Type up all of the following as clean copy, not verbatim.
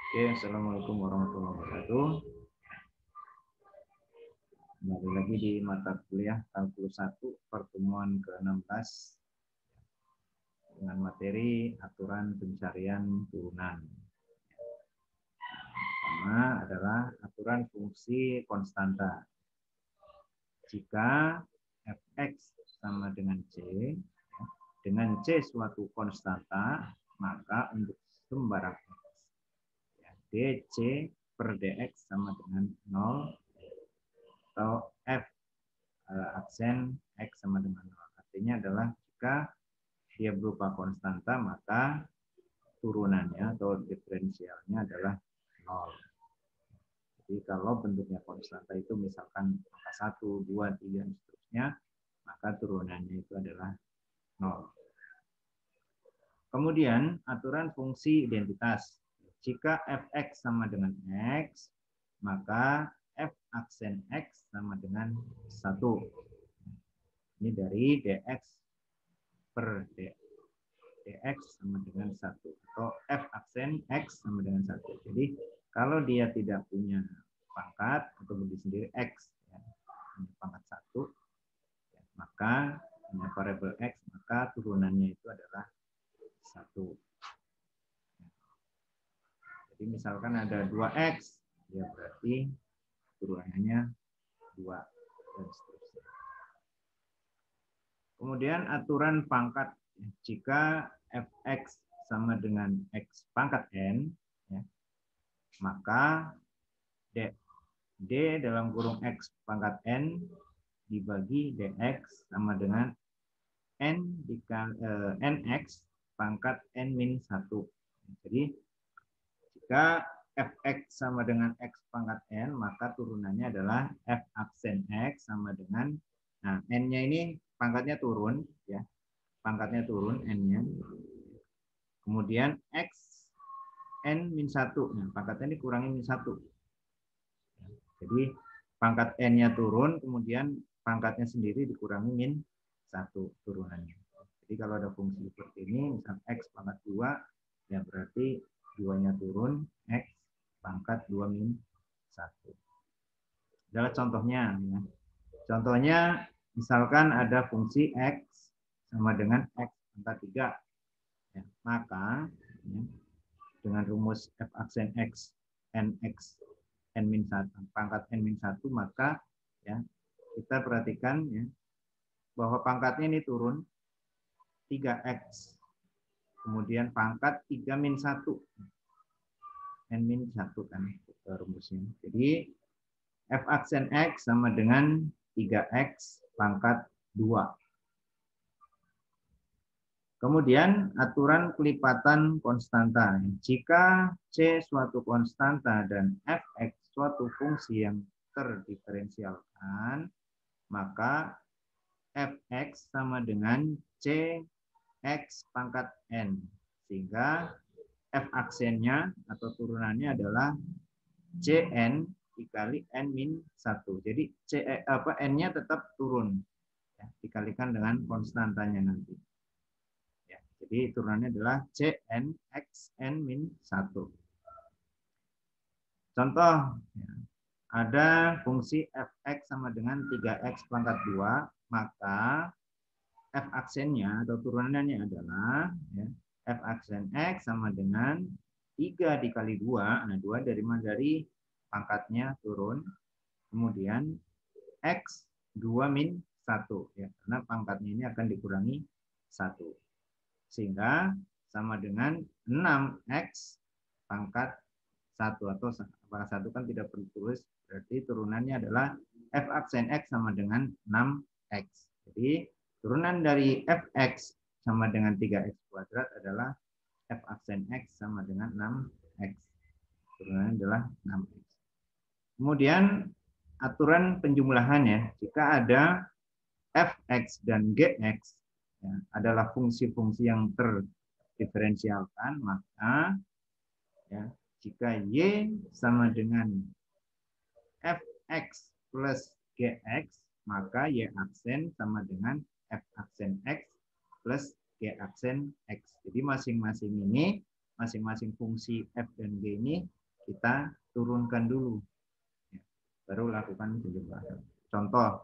Oke, Assalamualaikum warahmatullahi wabarakatuh. Kembali lagi di mata kuliah kalkulus 1 pertemuan ke-16 dengan materi aturan pencarian turunan. Pertama adalah aturan fungsi konstanta. Jika fx sama dengan c, dengan c suatu konstanta, maka untuk sembarang x, dc per dx sama dengan 0, atau f aksen x sama dengan 0. Artinya adalah jika dia berupa konstanta, maka turunannya atau diferensialnya adalah 0. Jadi kalau bentuknya konstanta itu misalkan angka 1, 2, 3, dan seterusnya, maka turunannya itu adalah 0. Kemudian aturan fungsi identitas. Jika fx sama dengan x, maka f aksen x sama dengan 1. Ini dari dx per dx sama dengan 1. Atau f aksen x sama dengan 1. Jadi kalau dia tidak punya pangkat atau berdiri sendiri x, ya, pangkat 1, ya, maka punya variabel x, maka turunannya itu adalah 1. Jadi misalkan ada 2x, ya berarti turunannya 2, dan seterusnya. Kemudian aturan pangkat. Jika fx sama dengan x pangkat n, ya, maka d dalam kurung x pangkat n dibagi dx sama dengan nx pangkat n min 1. Jadi jika fx sama dengan x pangkat n, maka turunannya adalah f aksen x sama dengan, nah n-nya ini pangkatnya turun, ya, pangkatnya turun n-nya. Kemudian x n min 1, nah pangkatnya ini kurangi min 1. Jadi pangkat n-nya turun, kemudian pangkatnya sendiri dikurangi min 1 turunannya. Jadi kalau ada fungsi seperti ini, misal x pangkat 2, ya berarti 2-nya turun, x pangkat 2 min 1. Adalah contohnya. Ya. Contohnya, misalkan ada fungsi x sama dengan x pangkat 3. Ya, maka ya, dengan rumus f aksen x, nx, n min 1, pangkat n min 1, maka ya kita perhatikan ya, bahwa pangkatnya ini turun 3x. Kemudian pangkat 3 min 1. N min 1 kan rumusnya. Jadi f aksen x sama dengan 3x pangkat 2. Kemudian aturan kelipatan konstanta. Jika c suatu konstanta dan fx suatu fungsi yang terdiferensialkan, maka fx sama dengan c x pangkat n. Sehingga f aksennya atau turunannya adalah cn dikali n min 1. Jadi n-nya tetap turun, ya, dikalikan dengan konstantanya nanti. Ya, jadi turunannya adalah cn x n min 1. Contoh, ya, ada fungsi fx sama dengan 3x pangkat 2, maka f aksennya atau turunannya adalah ya, f aksen x sama dengan 3 dikali 2. Nah, 2 dari mana? Dari pangkatnya turun. Kemudian x 2 min 1. Ya, karena pangkatnya ini akan dikurangi 1. Sehingga sama dengan 6x pangkat 1. Atau pangkat 1 kan tidak perlu tulis. Berarti turunannya adalah f aksen x sama dengan 6x. Jadi turunan dari fx sama dengan 3x kuadrat adalah f aksen x sama dengan 6x. Turunannya adalah 6x. Kemudian aturan penjumlahan ya. Jika ada fx dan gx ya, adalah fungsi-fungsi yang terdiferensialkan, maka ya, jika y sama dengan fx plus gx, maka y aksen sama dengan f aksen x plus g aksen x. Jadi masing-masing fungsi f dan g ini kita turunkan dulu. Baru lakukan penjumlahan. Contoh,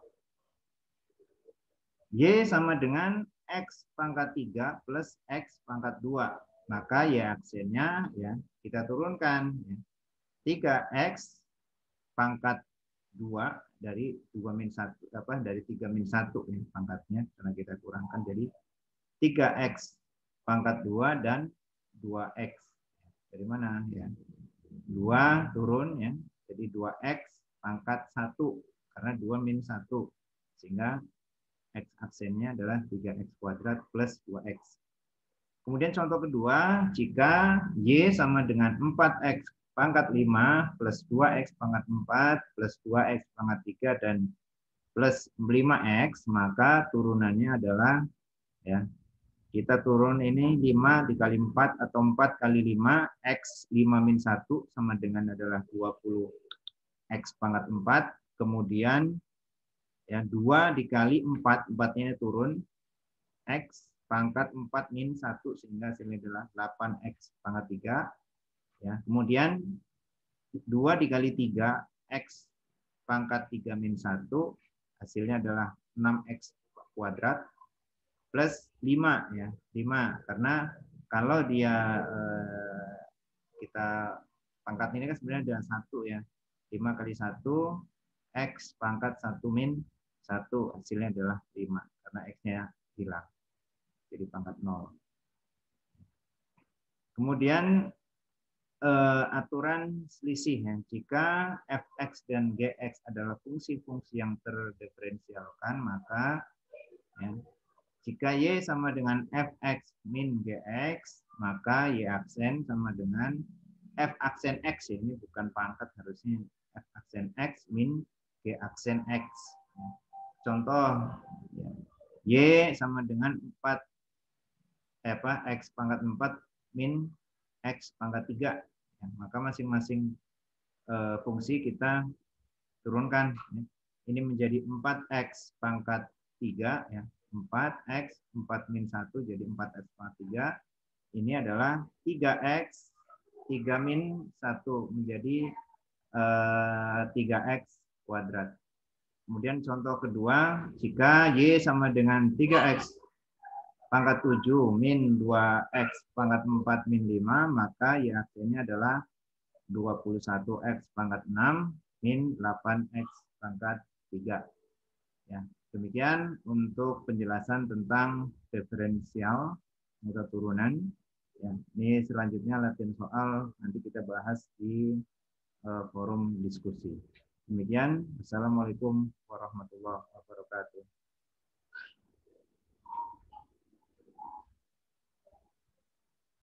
Y sama dengan X pangkat 3 plus X pangkat 2. Maka Y aksennya ya kita turunkan. 3X pangkat 2 dari 2 min 1, dari 3 min 1 ini pangkatnya, karena kita kurangkan jadi 3X pangkat 2 dan 2X. Dari mana ya? 2 turun ya. Jadi 2X pangkat 1 karena 2 min 1. Sehingga X aksennya adalah 3X kuadrat plus 2X. Kemudian contoh kedua, jika Y sama dengan 4X pangkat 5 plus 2X pangkat 4 plus 2X pangkat 3 dan plus 5X, maka turunannya adalah ya kita turun ini 5 dikali 4 atau 4 kali 5, X 5 min 1 sama dengan adalah 20 X pangkat 4. Kemudian ya 2 dikali 4, 4-nya turun, X pangkat 4 min 1 sehingga hasilnya adalah 8X pangkat 3. Ya, kemudian 2 dikali 3, X pangkat 3 min 1, hasilnya adalah 6X kuadrat plus 5 ya, 5 karena kalau dia kita pangkat ini kan sebenarnya ada 1 ya. 5 kali 1 X pangkat 1 min 1 hasilnya adalah 5 karena X-nya hilang. Jadi pangkat 0. Kemudian aturan selisih ya. Jika fx dan gx adalah fungsi-fungsi yang terdiferensialkan, maka ya, jika y sama dengan fx min gx, maka y aksen sama dengan f aksen x ya. Ini bukan pangkat, harusnya f aksen x min g aksen x. Contoh ya, y sama dengan 4 x pangkat 4 min x pangkat 3. Ya, maka masing-masing fungsi kita turunkan. Ini menjadi 4x pangkat 3 ya. 4x 4 min 1 jadi 4x pangkat 3. Ini adalah 3x 3 min 1 menjadi 3x kuadrat. Kemudian contoh kedua, jika y sama dengan 3x pangkat 7 min 2x pangkat 4 min 5, maka y aksennya adalah 21x pangkat 6 min 8x pangkat 3. Ya, demikian untuk penjelasan tentang diferensial atau turunan. Ya, ini selanjutnya latihan soal nanti kita bahas di forum diskusi. Demikian, Assalamualaikum warahmatullahi wabarakatuh.